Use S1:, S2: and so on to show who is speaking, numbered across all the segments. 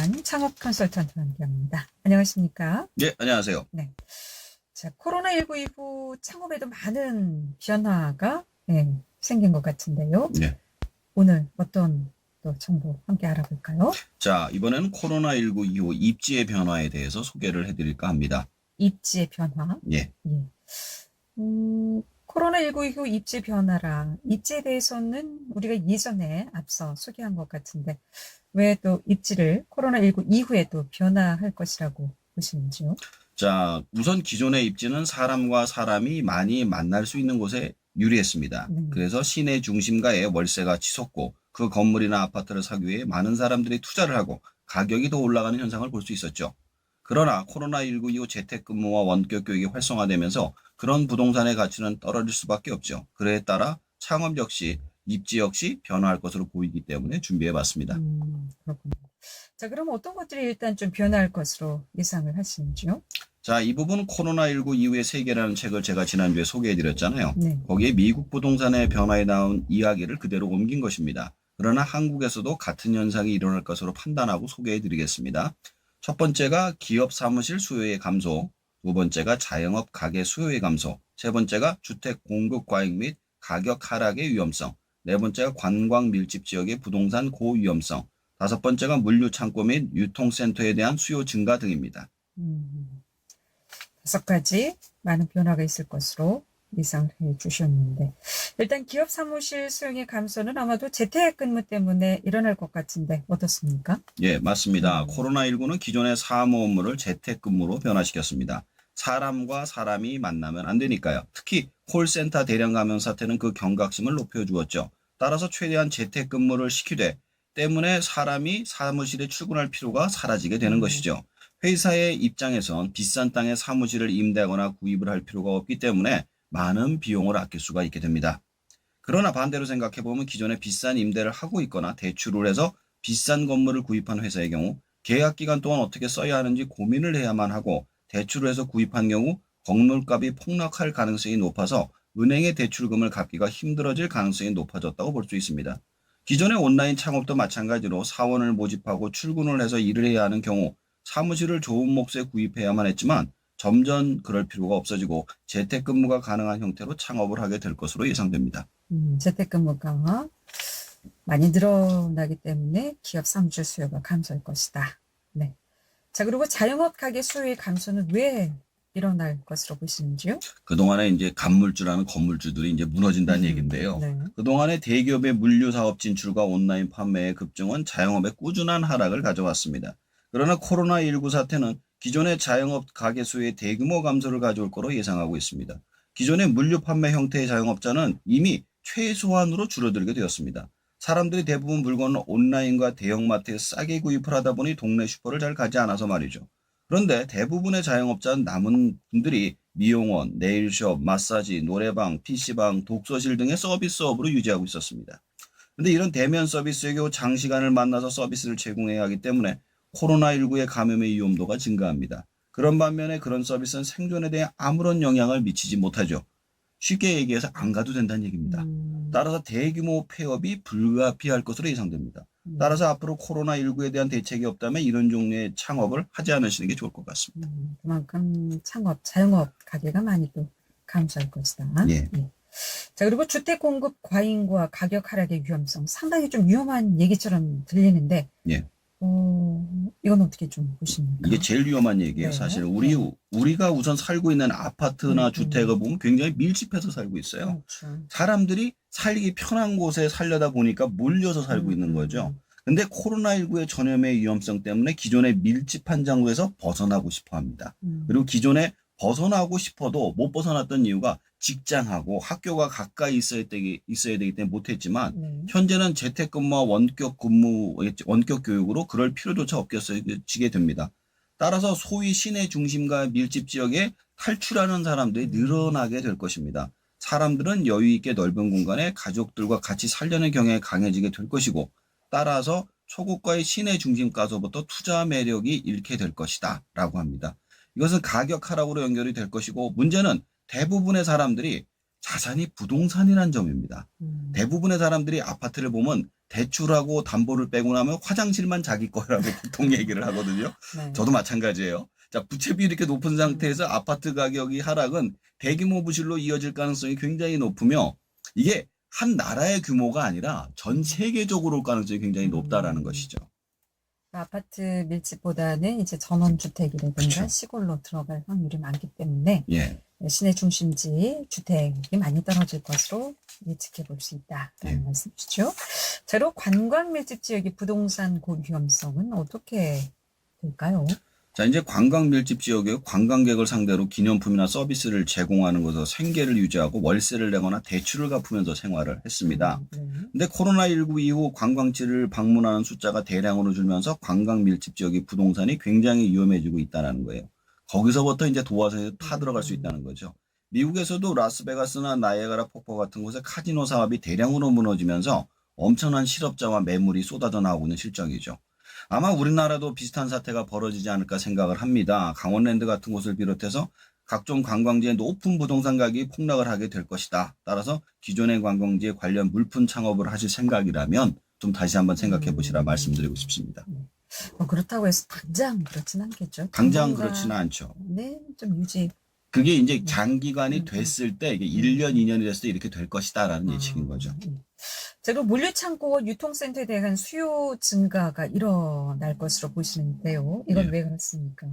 S1: 김기환 창업 컨설턴트와 함께합니다. 안녕하십니까?
S2: 네, 안녕하세요.
S1: 네. 자, 코로나19 이후 창업에도 많은 변화가 생긴 것 같은데요.
S2: 네.
S1: 오늘 어떤 또 정보 함께 알아볼까요?
S2: 자, 이번에는 코로나19 이후 입지의 변화에 대해서 소개를 해드릴까 합니다.
S1: 입지의 변화.
S2: 예.
S1: 예. 코로나19 이후 입지 변화라 입지에 대해서는 우리가 예전에 앞서 소개한 것 같은데 왜 또 입지를 코로나19 이후에 또 변화할 것이라고 보시는지요?
S2: 자, 우선 기존의 입지는 사람과 사람이 많이 만날 수 있는 곳에 유리했습니다. 그래서 시내 중심가에 월세가 치솟고 그 건물이나 아파트를 사기 위해 많은 사람들이 투자를 하고 가격이 더 올라가는 현상을 볼 수 있었죠. 그러나 코로나19 이후 재택근무와 원격 교육이 활성화되면서 그런 부동산의 가치는 떨어질 수밖에 없죠. 그에 따라 창업 역시 입지 역시 변화할 것으로 보이기 때문에 준비해 봤습니다.
S1: 그렇군요. 자, 그럼 어떤 것들이 일단 좀 변화할 것으로 예상을 하시는지요?
S2: 자, 이 부분은 코로나19 이후의 세계라는 책을 제가 지난주에 소개해 드렸잖아요.
S1: 네.
S2: 거기에 미국 부동산의 변화에 나온 이야기를 그대로 옮긴 것입니다. 그러나 한국에서도 같은 현상이 일어날 것으로 판단하고 소개해 드리겠습니다. 첫 번째가 기업 사무실 수요의 감소, 두 번째가 자영업 가게 수요의 감소, 세 번째가 주택 공급 과잉 및 가격 하락의 위험성, 네 번째가 관광 밀집 지역의 부동산 고위험성, 다섯 번째가 물류 창고 및 유통센터에 대한 수요 증가 등입니다.
S1: 5가지 많은 변화가 있을 것으로 예상을 해 주셨는데 일단 기업 사무실 수용의 감소는 아마도 재택근무 때문에 일어날 것 같은데 어떻습니까?
S2: 예, 맞습니다. 코로나19는 기존의 사무 업무를 재택근무로 변화시켰습니다. 사람과 사람이 만나면 안 되니까요. 특히 콜센터 대량 감염 사태는 그 경각심을 높여주었죠. 따라서 최대한 재택근무를 시키되 때문에 사람이 사무실에 출근할 필요가 사라지게 되는 것이죠. 회사의 입장에선 비싼 땅에 사무실을 임대하거나 구입을 할 필요가 없기 때문에 많은 비용을 아낄 수가 있게 됩니다. 그러나 반대로 생각해보면 기존에 비싼 임대를 하고 있거나 대출을 해서 비싼 건물을 구입한 회사의 경우 계약 기간 동안 어떻게 써야 하는지 고민을 해야만 하고 대출을 해서 구입한 경우 건물값이 폭락할 가능성이 높아서 은행의 대출금을 갚기가 힘들어질 가능성이 높아졌다고 볼 수 있습니다. 기존의 온라인 창업도 마찬가지로 사원을 모집하고 출근을 해서 일을 해야 하는 경우 사무실을 좋은 몫에 구입해야만 했지만 점점 그럴 필요가 없어지고 재택근무가 가능한 형태로 창업을 하게 될 것으로 예상됩니다.
S1: 재택근무가 많이 늘어나기 때문에 기업 사무실 수요가 감소할 것이다. 네. 자, 그리고 자영업 가게 수요의 감소는 왜 일어날 것으로 보시는지요?
S2: 그동안에 이제 간물주라는 건물주들이 이제 무너진다는 얘기인데요.
S1: 네.
S2: 그동안에 대기업의 물류 사업 진출과 온라인 판매의 급증은 자영업의 꾸준한 하락을 가져왔습니다. 그러나 코로나19 사태는 기존의 자영업 가게 수의 대규모 감소를 가져올 거로 예상하고 있습니다. 기존의 물류 판매 형태의 자영업자는 이미 최소한으로 줄어들게 되었습니다. 사람들이 대부분 물건을 온라인과 대형마트에서 싸게 구입을 하다 보니 동네 슈퍼를 잘 가지 않아서 말이죠. 그런데 대부분의 자영업자는 남은 분들이 미용원, 네일숍, 마사지, 노래방, PC방, 독서실 등의 서비스업으로 유지하고 있었습니다. 그런데 이런 대면 서비스의 경우 장시간을 만나서 서비스를 제공해야 하기 때문에 코로나19의 감염의 위험도가 증가합니다. 그런 반면에 그런 서비스는 생존에 대해 아무런 영향을 미치지 못하죠. 쉽게 얘기해서 안 가도 된다는 얘기입니다. 따라서 대규모 폐업이 불가피할 것으로 예상됩니다. 따라서 앞으로 코로나19에 대한 대책이 없다면 이런 종류의 창업을 하지 않으시는 게 좋을 것 같습니다.
S1: 그만큼 자영업 가게가 많이 또 감소할 것이다.
S2: 예.
S1: 예. 자, 그리고 주택 공급 과잉과 가격 하락의 위험성 상당히 좀 위험한 얘기처럼 들리는데
S2: 예.
S1: 이건 어떻게 좀 보십니까?
S2: 이게 제일 위험한 얘기예요.
S1: 네.
S2: 사실 우리가 우선 살고 있는 아파트나 주택을 보면 굉장히 밀집해서 살고 있어요.
S1: 그렇죠.
S2: 사람들이 살기 편한 곳에 살려다 보니까 몰려서 살고 있는 거죠. 근데 코로나19의 전염의 위험성 때문에 기존의 밀집한 장소에서 벗어나고 싶어 합니다. 그리고 기존에 벗어나고 싶어도 못 벗어났던 이유가 직장하고 학교가 가까이 있어야 되기 때문에 못했지만 현재는 재택근무와 원격 교육으로 그럴 필요조차 없어지게 됩니다. 따라서 소위 시내 중심과 밀집 지역에 탈출하는 사람들이 늘어나게 될 것입니다. 사람들은 여유 있게 넓은 공간에 가족들과 같이 살려는 경향이 강해지게 될 것이고 따라서 초고가의 시내 중심가서부터 투자 매력이 잃게 될 것이다 라고 합니다. 이것은 가격 하락으로 연결이 될 것이고 문제는 대부분의 사람들이 자산이 부동산이라는 점입니다. 대부분의 사람들이 아파트를 보면 대출하고 담보를 빼고 나면 화장실만 자기 거라고 보통 얘기를 하거든요.
S1: 네.
S2: 저도 마찬가지예요. 자, 부채비 이렇게 높은 상태에서 아파트 가격이 하락은 대규모 부실로 이어질 가능성이 굉장히 높으며 이게 한 나라의 규모가 아니라 전 세계적으로 올 가능성이 굉장히 높다라는 것이죠.
S1: 아파트 밀집보다는 이제 전원주택이라든가
S2: 그쵸.
S1: 시골로 들어갈 확률이 많기 때문에
S2: 예.
S1: 시내 중심지 주택이 많이 떨어질 것으로 예측해 볼 수 있다라는
S2: 네.
S1: 말씀이시죠. 자, 그리고 관광 밀집 지역의 부동산 고위험성은 어떻게 될까요?
S2: 자, 이제 관광 밀집 지역에 관광객을 상대로 기념품이나 서비스를 제공하는 것으로 생계를 유지하고 월세를 내거나 대출을 갚으면서 생활을 했습니다.
S1: 네.
S2: 근데 코로나19 이후 관광지를 방문하는 숫자가 대량으로 줄면서 관광 밀집 지역의 부동산이 굉장히 위험해지고 있다는 거예요. 거기서부터 이제 도화선에 타들어갈 수 있다는 거죠. 미국에서도 라스베가스나 나이아가라 폭포 같은 곳에 카지노 사업이 대량으로 무너지면서 엄청난 실업자와 매물이 쏟아져 나오고 있는 실정이죠. 아마 우리나라도 비슷한 사태가 벌어지지 않을까 생각을 합니다. 강원랜드 같은 곳을 비롯해서 각종 관광지의 높은 부동산 가격이 폭락을 하게 될 것이다. 따라서 기존의 관광지에 관련 물품 창업을 하실 생각이라면 좀 다시 한번 생각해 보시라 말씀드리고 싶습니다.
S1: 그렇다고 해서 당장 그렇진 않겠죠.
S2: 당장 그렇지는 않죠.
S1: 네, 좀 유지.
S2: 그게 이제 장기간이 됐을 때 이게 1년, 2년이 됐을 때 이렇게 될 것이다라는 예측인 거죠.
S1: 자, 그리고 물류창고 유통센터에 대한 수요 증가가 일어날 것으로 보시는데요. 이건
S2: 예.
S1: 왜 그렇습니까?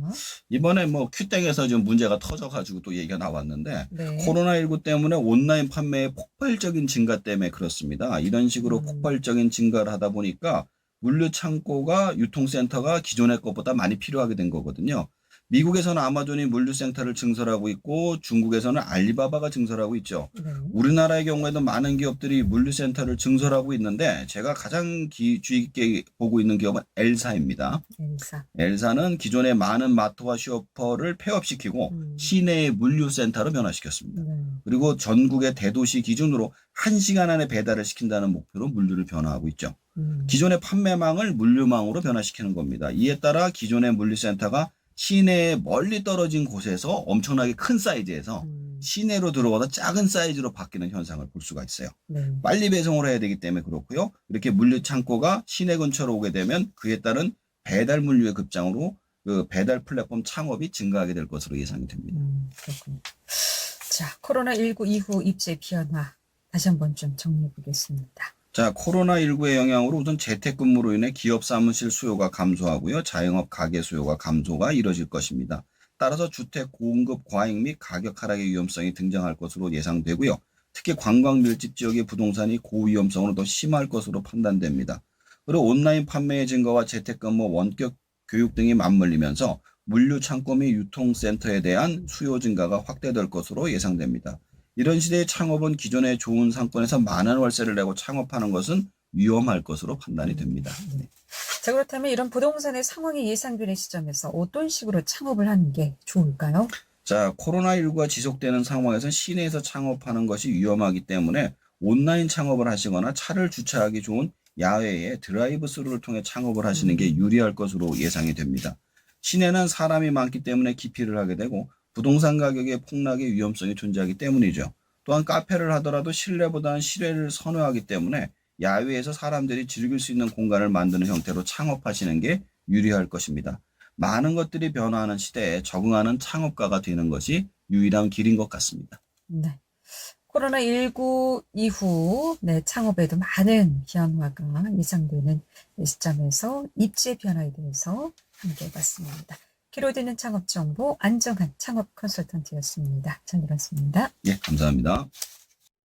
S2: 이번에 뭐 큐땡에서 좀 문제가 터져가지고 또 얘기가 나왔는데
S1: 네.
S2: 코로나19 때문에 온라인 판매의 폭발적인 증가 때문에 그렇습니다. 이런 식으로 폭발적인 증가를 하다 보니까 물류창고가 유통센터가 기존의 것보다 많이 필요하게 된 거거든요. 미국에서는 아마존이 물류센터를 증설하고 있고 중국에서는 알리바바가 증설하고 있죠.
S1: 네.
S2: 우리나라의 경우에도 많은 기업들이 물류센터를 증설하고 있는데 제가 가장 주의 깊게 보고 있는 기업은 엘사입니다.
S1: 엘사.
S2: 엘사는 기존의 많은 마트와 슈퍼를 폐업시키고 시내의 물류센터로 변화시켰습니다.
S1: 네.
S2: 그리고 전국의 대도시 기준으로 1시간 안에 배달을 시킨다는 목표로 물류를 변화하고 있죠. 기존의 판매망을 물류망으로 변화시키는 겁니다. 이에 따라 기존의 물류센터가 시내에 멀리 떨어진 곳에서 엄청나게 큰 사이즈에서 시내로 들어와서 작은 사이즈로 바뀌는 현상을 볼 수가 있어요.
S1: 네.
S2: 빨리 배송을 해야 되기 때문에 그렇고요. 이렇게 물류 창고가 시내 근처로 오게 되면 그에 따른 배달 물류의 급장으로 그 배달 플랫폼 창업이 증가하게 될 것으로 예상이 됩니다.
S1: 그렇군요. 자, 코로나19 이후 입지 변화 다시 한번 좀 정리해 보겠습니다.
S2: 자, 코로나19의 영향으로 우선 재택근무로 인해 기업 사무실 수요가 감소하고요. 자영업 가게 수요가 감소가 이뤄질 것입니다. 따라서 주택 공급 과잉 및 가격 하락의 위험성이 등장할 것으로 예상되고요. 특히 관광 밀집 지역의 부동산이 고위험성으로 더 심할 것으로 판단됩니다. 그리고 온라인 판매의 증가와 재택근무 원격 교육 등이 맞물리면서 물류 창고 및 유통센터에 대한 수요 증가가 확대될 것으로 예상됩니다. 이런 시대의 창업은 기존의 좋은 상권에서 많은 월세를 내고 창업하는 것은 위험할 것으로 판단이 됩니다. 네.
S1: 자, 그렇다면 이런 부동산의 상황이 예상되는 시점에서 어떤 식으로 창업을 하는 게 좋을까요?
S2: 자, 코로나19가 지속되는 상황에서 시내에서 창업하는 것이 위험하기 때문에 온라인 창업을 하시거나 차를 주차하기 좋은 야외에 드라이브 스루를 통해 창업을 하시는 게 유리할 것으로 예상이 됩니다. 시내는 사람이 많기 때문에 기피를 하게 되고 부동산 가격의 폭락의 위험성이 존재하기 때문이죠. 또한 카페를 하더라도 실내보다는 실외를 선호하기 때문에 야외에서 사람들이 즐길 수 있는 공간을 만드는 형태로 창업하시는 게 유리할 것입니다. 많은 것들이 변화하는 시대에 적응하는 창업가가 되는 것이 유일한 길인 것 같습니다.
S1: 네. 코로나19 이후 창업에도 많은 변화가 예상되는 시점에서 입지의 변화에 대해서 함께 해봤습니다. 키로되는 창업 정보 안정한 창업 컨설턴트였습니다. 잘 들었습니다.
S2: 예, 감사합니다.